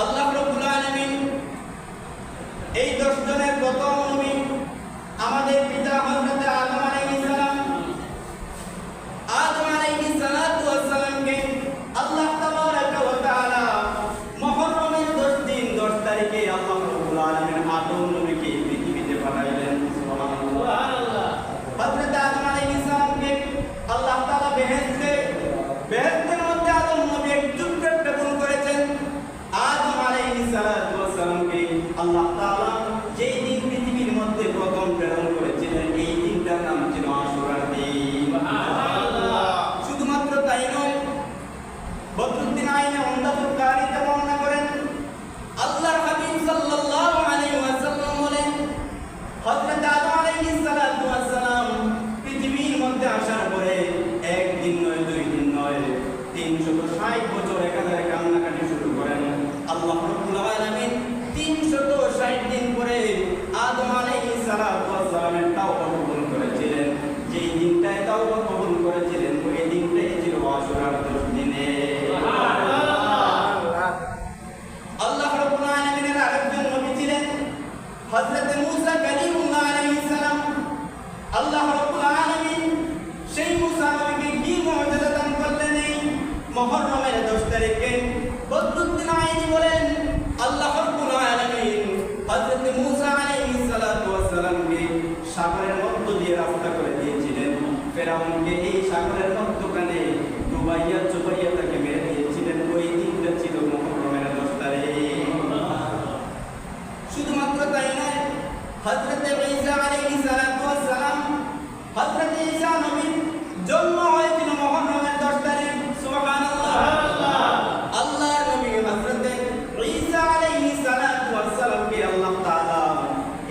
আল্লাহ রাব্বুল আলামিন এই 10 জনের প্রথম নবী আমাদের পিতা হযরত আদম আলাইহিস সালাম। আদম আলাইহিস সালাতু ওয়াস সালামকে আল্লাহ তাবারাকা ওয়া তাআলা মুহররমের 10 দিন 10 তারিখে আল্লাহ রাব্বুল আলামিন আদম নবীকে পৃথিবীতে পাঠাইলেন। সুবহানাল্লাহ। হযরত আদম আলাইহিস সালামকে আল্লাহ তাআলা বেহেশতের মধ্যে আদম নবী এক টুকরা ভূমি করেছেন। আদম আলাইহিস সালাতু ওয়াস সালামকে আল্লাহ তাআলা যেই দিন পৃথিবীর মধ্যে প্রথম প্রেরণ করেছিলেন এই দিনটার নাম ছিল আশুরার দিন। সুবহানাল্লাহ। শুধুমাত্র তাই নয়, বদরুদ্দিন আইনে উমদাতুল কারিতে বর্ণনা করেন আল্লাহর হাবিব সাল্লাল্লাহু আলাইহি ওয়াসাল্লাম বলেন হযরত আদম আলাইহিস সালাতু ওয়াস সালাম পৃথিবীর মধ্যে আসার পরে একদিন নয়, 2 দিন নয়, 360 বছর একাধারে কান্নাকাটি শুরু করেন। আল্লাহ রাব্বুল আলামিন 360 দিন পরে আদম আলাইহিস সালাতু ওয়াস সালামের তাওবা কবুল করেছিলেন। যেই দিনটায় তাওবা কবুল করেছিলেন ওই দিনটাই ছিল আশুরার দিনে। সুবহানাল্লাহ। আল্লাহ রাব্বুল আলামিনের আরেকজন নবী ছিলেন হযরত মূসা কালিমুল্লাহ আলাইহিস সালাম। আল্লাহ রাব্বুল আলামিন সেই মূসা নবীকে কি মুআজিজা দান করলেন এই মুহররমের 10 তারিখে। বদরুদ্দিন আইনি বলেন আল্লাহ রাব্বুল আলামিন হযরত মূসা আলাইহিস সালাতু ওয়াস সালামকে সাগরের মধ্য দিয়ে রাস্তা করে দিয়েছিলেন। ফেরাউনকে এই সাগরের মধ্যখানে ডুবাইয়া চুবাইয়া তাকে মেরে দিয়েছিলেন। ওই দিনটা ছিল মুহররমের 10 তারিখ। শুধুমাত্র তাই নয়, হযরত ঈসা আলাইহিস সালাতু ওয়াস সালাম হযরত ঈসা নবীর জন্ম হয়েছিল মুহররমের 10 তারিখ। সুবহানাল্লাহ। আল্লাহর নবী হযরত ঈসা আলাইহিস সালাতু ওয়াস সালামকে আল্লাহ তাআলা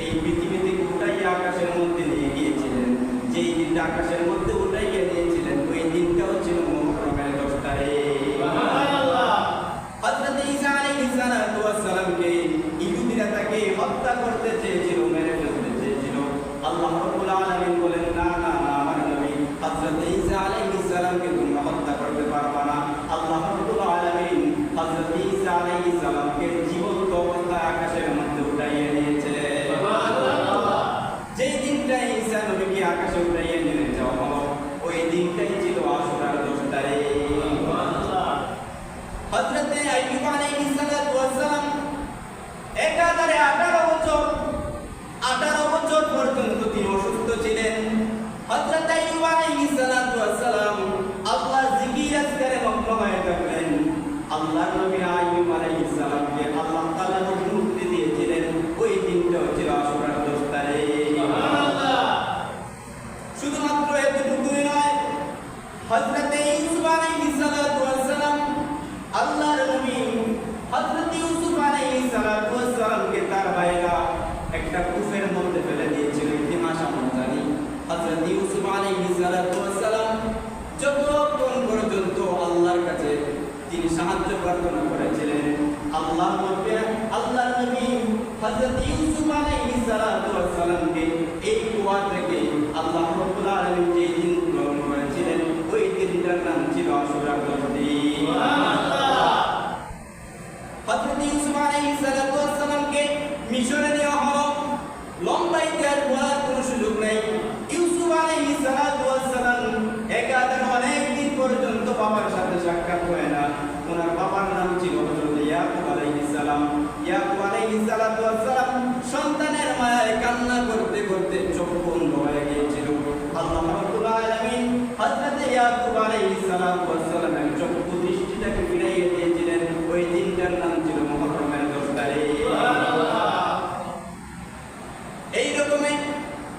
এই পৃথিবী থেকে উঠাইয়া আকাশের মধ্যে নিয়ে গিয়েছিলেন। যেই দিনটা আকাশের মধ্যে উঠাইয়া নিয়েছিলেন ওই দিনটাও ছিল মুহররমের 10 তারিখ। সুবহানাল্লাহ। হযরত ঈসা আলাইহিস সালাতু ওয়াস সালামকে ইহুদিরা তাকে হত্যা করতে চেয়েছিল, মেরে ফেলতে চেয়েছিল। আল্লাহ রাব্বুল আলামিন বলেন না না না, আমার নবী হযরত ঈসা আলাইহিস সালামকে তোমরা হত্যা করতে পারবে না। আল্লাহ রাব্বুল আলামিন হযরত ঈসা আলাইহিস সালামকে জীবন্ত অবস্থায় আকাশের মধ্যে উঠাইয়া নিয়েছিলেন। সুবহানাল্লাহ। যেই দিনটা ঈসা নবীকে আকাশে উঠাইয়া নিয়ে যাওয়া হলো ওই দিনটাই ছিল আশুরার 10 তারিখ। সুবহানাল্লাহ। হযরত আইয়ুব আলাইহিস সালাতু ওয়াস সালাম একাধারে 18 বছর পর্যন্ত তিনি অসুস্থ ছিলেন। হযরত আইয়ুব আলাইহিস সালাতু ওয়াস সালাম আল্লাহর জিকির আজকারে মগ্ন হয়ে থাকলেন। আল্লাহর নবী আইয়ুব আলাইহিস সালামকে আল্লাহ তাআলা মুক্তি দিয়েছিলেন। ওই দিনটা ছিল আশুরার 10 তারিখ। সুবহানাল্লাহ। শুধুমাত্র এতটুকুই নয়, হযরত ইউসুফ আলাইহিস সালাতু ওয়াস সালাম আল্লাহর নবী হযরত ইউসুফ আলাইহিস সালাতু ওয়াস সালামকে তার ভাইরা একটা কূপের মধ্যে ফেলে দিয়েছিল। ইতিহাস আমরা জানি হযরত ইউসুফ আলাইহিস সালাতু ওয়াস সালাম যতক্ষণ পর্যন্ত আল্লাহর কাছে তিনি সাহায্য প্রার্থনা করেছিলেন, আল্লাহর নবী হযরত ইউসুফ আলাইহিস সালাতু ওয়াস সালামকে এই কুয়া থেকে আল্লাহ রাব্বুল আলামিন যেই দিন গ্রহণ করেছিলেন ওই দিনটার নাম ছিল আশুরার 10 দিন। সুবহানাল্লাহ। হযরত ইউসুফ আলাইহিস সালাতু ওয়াস সালামকে মিশরে নেওয়া হলো। লম্বা ইতিহাস বলার কোনো সুযোগ নেই। ইউসুফ আলাইহিস সালাতু ওয়াস সালাম একাধারে অনেক দিন পর্যন্ত বাবার সাথে সাক্ষাৎ হয় না। ওনার বাবার নাম ছিল হযরত ইয়াকুব আলাইহিস সালাম। ইয়াকুব আলাইহিস সালাতু ওয়াস সালাম সন্তানের মায়ায় কান্না করতে করতে চোখ বন্ধ হয়ে গিয়েছিল। আল্লাহ রাব্বুল আলামিন হযরত ইয়াকুব আলাইহিস সালাতু ওয়াস সালামের চক্ষু দৃষ্টিটাকে ফিরাইয়ে দিয়েছিলেন। ওই দিনটার নাম ছিল মুহররমের 10 তারিখ। সুবহানাল্লাহ। এই রকমে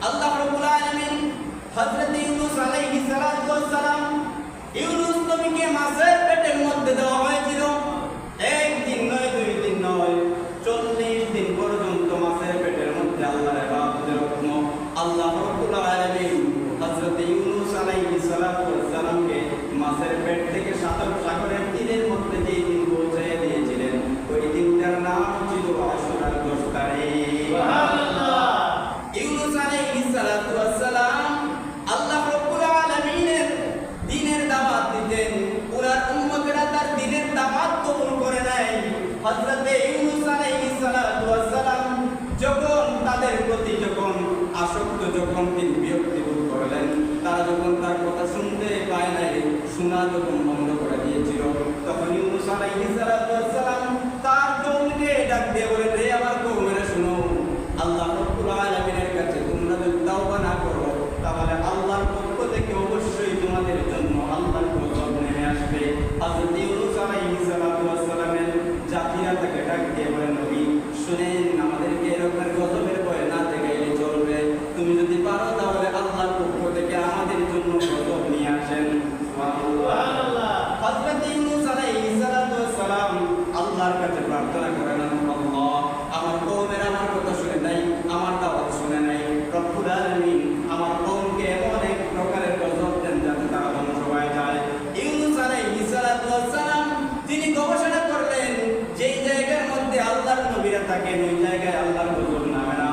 আল্লাহ রাব্বুল আলামিন হযরত ইউনূস আলাইহিস সালাতু ওয়াস সালাম ইউনূস নবীকে মাছের পেটের মধ্যে দেওয়া হয়েছিল। একদিন নয়, 2 দিন নয়, 40 দিন পর্যন্ত মাছের পেটের মধ্যে আল্লাহর ইবাদতের হুকুম। আল্লাহ রাব্বুল আলামিন হযরত ইউনূস আলাইহিস সালাতু ওয়াস সালামকে মাছের পেট থেকে প্রার্থনা করেন, আল্লাহ আমার কওমের আমার কথা শুনে নাই, আমার দাওয়াত শুনে নাই, রব্বুল আলামিন আমার কওমকে এমন এক প্রকারের গজব দেন যাতে তারা ধ্বংস হয়ে যায়। ইউনূস আলাইহিস সালাতু ওয়াস সালাম তিনি গবেষণা করলেন যেই জায়গার মধ্যে আল্লাহর নবীরা থাকেন ওই জায়গায় আল্লাহর গজব নামে না।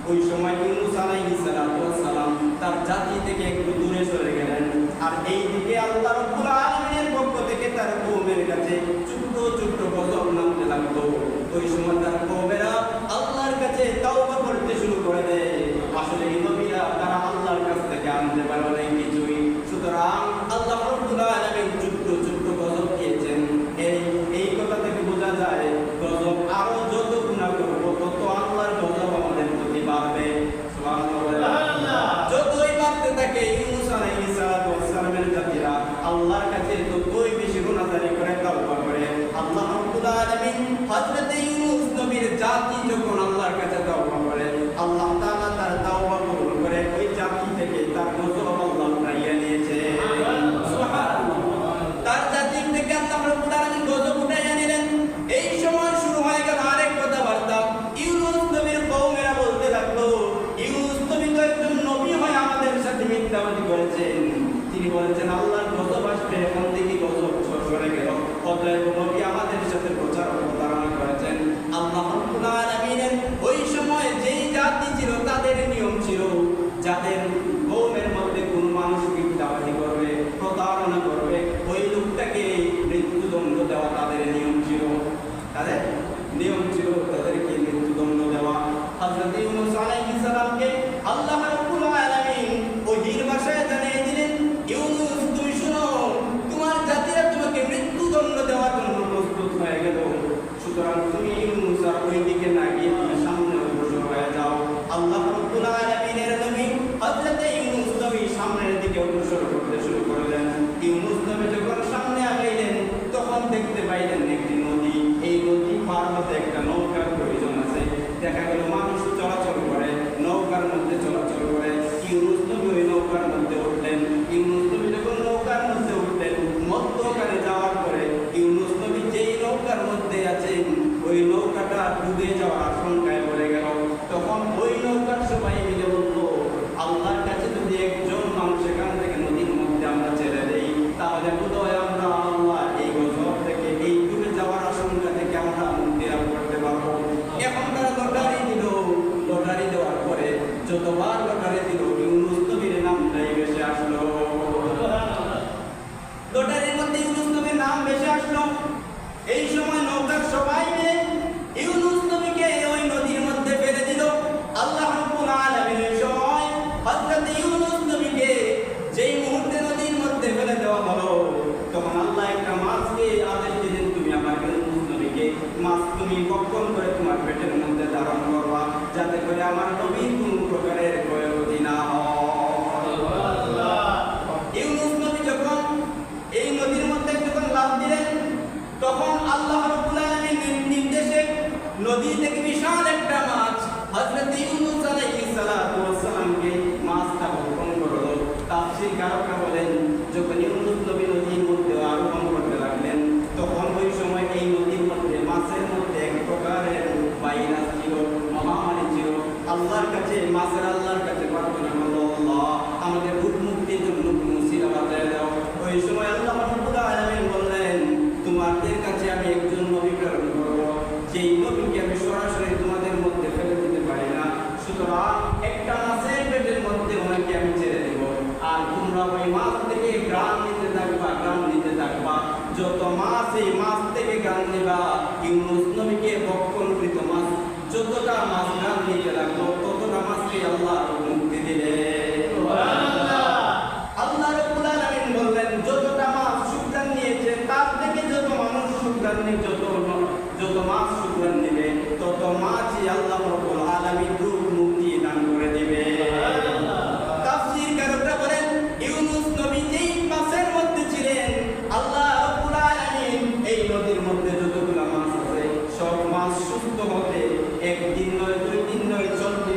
ওই সময় ইউনূস আলাইহিস সালাতু ওয়াস সালাম তার জাতি থেকে একটু দূরে সরে গেলেন, আর এই দিকে আল্লাহ রব্বুল আলামিনের পক্ষ থেকে তার কওমের কাছে ছোট্ট ছোট্ট গজব নামতে লাগলো। ওই সময় তার কওমেরা আল্লাহর কাছে তাওবা করতে শুরু করে দেয়। আসলে এই নবীরা তারা আল্লাহর কাছ থেকে আনতে পারে না কিছুই, সুতরাং আল্লাহ রব্বুল আলামিন ছোট্ট ছোট্ট গজব দিয়েছেন। এই কথা থেকে বোঝা যায় গজব আরো যত গুনাহ করব তত আল্লাহর গজব আমাদের প্রতি বাড়বে। সুবহানাল্লাহ। যতই বাড়তে থাকে ইউনূস আলাইহিস সালাতু ওয়াস সালামের জাতিরা আল্লাহর কাছে ততই বেশি গুনাহগারি করে, তাওবা করে। আল্লাহ রাব্বুল আলামিন হযরত ইউনূস নবীর জাতি যখন আল্লাহর কাছে তাওবা করে, আল্লাহ তাআলা তার তাওবা কবুল করে ওই জাতি থেকে তার গজব আল্লাহ উঠাইয়া নিয়েছে। সুবহানাল্লাহ। তার জাতি থেকে আল্লাহ রাব্বুল আলামিন গজব উঠাইয়া নিলেন। এই সময় শুরু হয়ে গেল আরেক কথাবার্তা। ইউনূস নবীর কওমেরা বলতে লাগলো, ইউনূস নবী তো একজন নবী হয়ে আমাদের সাথে মিথ্যাবাদী করেছেন, তিনি বলেছেন আল্লাহর গজব আসবে, এখন দেখি গজব সরে গেল, অতএব নবী আমাদের সাথে প্রচার ও প্রতারণা করেছেন। আল্লাহ রাব্বুল আলামিনের ওই সময় যেই জাতি ছিল তাদের নিয়ম ছিল যাদের কওমের মধ্যে কোন মানুষ মিথ্যাবাদী করবে, প্রতারণা করবে, ওই লোকটাকে মৃত্যুদণ্ড দেওয়া তাদের নিয়ম ছিল। তাদের নিয়ম ছিল তাদেরকে মৃত্যুদণ্ড দেওয়া। হযরত ইউনূস আলাইহিস সালামকে আল্লাহ রাব্বুল আলামিন ওহীর ভাষায় জানিয়ে দিলেন, ইউনূস তুমি শুনো, তোমার জাতিরা তোমাকে মৃত্যুদণ্ড দেওয়ার জন্য প্রস্তুত হয়ে গেল, সুতরাং তুমি ইউনূস আর ওই দিকে না গিয়ে তুমি সামনে অগ্রসর হয়ে যাও। আল্লাহ রাব্বুল আলামিনের নবী হযরত ইউনূস নবী সামনের দিকে অগ্রসর করতে শুরু করলেন। ইউনূস নবী যখন সামনে আগাইলেন তখন দেখতে পাইলেন একটি নদী। এই নদী পার হতে একটা নৌকার প্রয়োজন আছে। দেখা গেল মানুষ চলাচল করে, নৌকার মধ্যে চলাচল করে। ইউনূস নবী ওই নৌকার মধ্যে উঠলেন। ইউনূস নবী যখন নৌকার মধ্যে উঠলেন, মধ্যখানে যাওয়ার পরে ইউনূস নবী যেই নৌকার মধ্যে আছেন ওই নৌকাটা ডুবে যাওয়ার আশঙ্কায় পড়ে গেল। তখন ওই নৌকার সবাই মিলে বলল, আল্লাহর কাছে যদি একজন মানুষ এখান থেকে নদীর মধ্যে আমরা ছেড়ে দেই তাহলে বোধহয় আমরা আল্লাহ এই গজব থেকে, এই ডুবে যাওয়ার আশঙ্কা থেকে আমরা মুক্তি লাভ করতে পারবো। এখন তারা লটারি দিল। লটারি দেওয়ার পরে যতবার লটারি দিল ইউনূস নবীর নামটাই ভেসে আসলো। লটারির মধ্যে ইউনূস নবীর নাম ভেসে আসলো। এই সময় নৌকার সবাই মিলে ইউনূস নবীকে ওই নদীর মধ্যে ফেলে দিল। আল্লাহ রাব্বুল আলামিন এই সময় হযরত ইউনূস নবীকে যেই মুহূর্তে নদীর মধ্যে ফেলে দেওয়া হলো তখন আল্লাহ একটা মাছকে আদেশ দিলেন, তুমি আমার ইউনূস নবীকে মাছ তুমি কখন করে তোমার পেটের মধ্যে ধারণ করবা, যাতে করে আমার নবীর কোনো প্রকারের ক্ষয়ক্ষতি না হয়। ইউনূস নবী যখন এই নদীর মধ্যে যখন লাফ দিলেন তখন আল্লাহ রাব্বুল আলামিনের নির্দেশে নদী থেকে বিশাল একটা মাছ হযরত ইউনূস আলাইহিস সালাতু ওয়াস সালামকে মাছটা ভক্ষণ করলো। তাফসীরকাররা বলেন যখন ইউনূস নবী নদীর মধ্যে আরোহণ করতে লাগলেন তখন ওই সময় এই নদীর মধ্যে মাছের মধ্যে এক প্রকারের ভাইরাস ছিল, মহামারী ছিল। আল্লাহর কাছে মাছের আল্লাহর কাছে প্রার্থনা করলো, আল্লাহ আমাদের রূপ মুক্তির জন্য মুসিলা বাঁচায় দাও। ওই সময় আল্লাহ রাব্বুল আলামিন বললেন, তোমাদের কাছে আমি একজন নবী প্রেরণ করব, যেই নবীকে আমি সরাসরি তোমাদের মধ্যে ফেলে দিতে পারি না, সুতরাং একটা মাছের পেটের মধ্যে ওনাকে আমি ছেড়ে দেব, আর তোমরা ওই মাছ থেকে গ্রাম নিতে থাকবা, গ্রাম নিতে থাকবা। যত মাছ এই মাছ থেকে গ্রাম নেবা, ইউনূস নবীকে ভক্ষণকৃত মাছ যতটা মাছ গ্রাম নিতে লাগলো ততটা মাছকে আল্লাহ মুক্তি দিলেন। আল্লাহ রাব্বুল আলামিন বললেন, যতটা মাছ সুগ্রাণ নিয়েছে তার থেকে যত মানুষ সুগ্রাণ নিয়ে যত মাছ সুগ্রাণ নেবে তত মাছই আল্লাহ রাব্বুল আলামিন রূপ মুক্তি দান করে দিবে। তাফসীরকাররা বলেন, ইউনূস নবী যেই মাছের মধ্যে ছিলেন আল্লাহ রাব্বুল আলামিন এই নদীর মধ্যে যতগুলো মাছ আছে সব মাছ সুস্থ হতে একদিন নয়, 2 দিন নয়, 40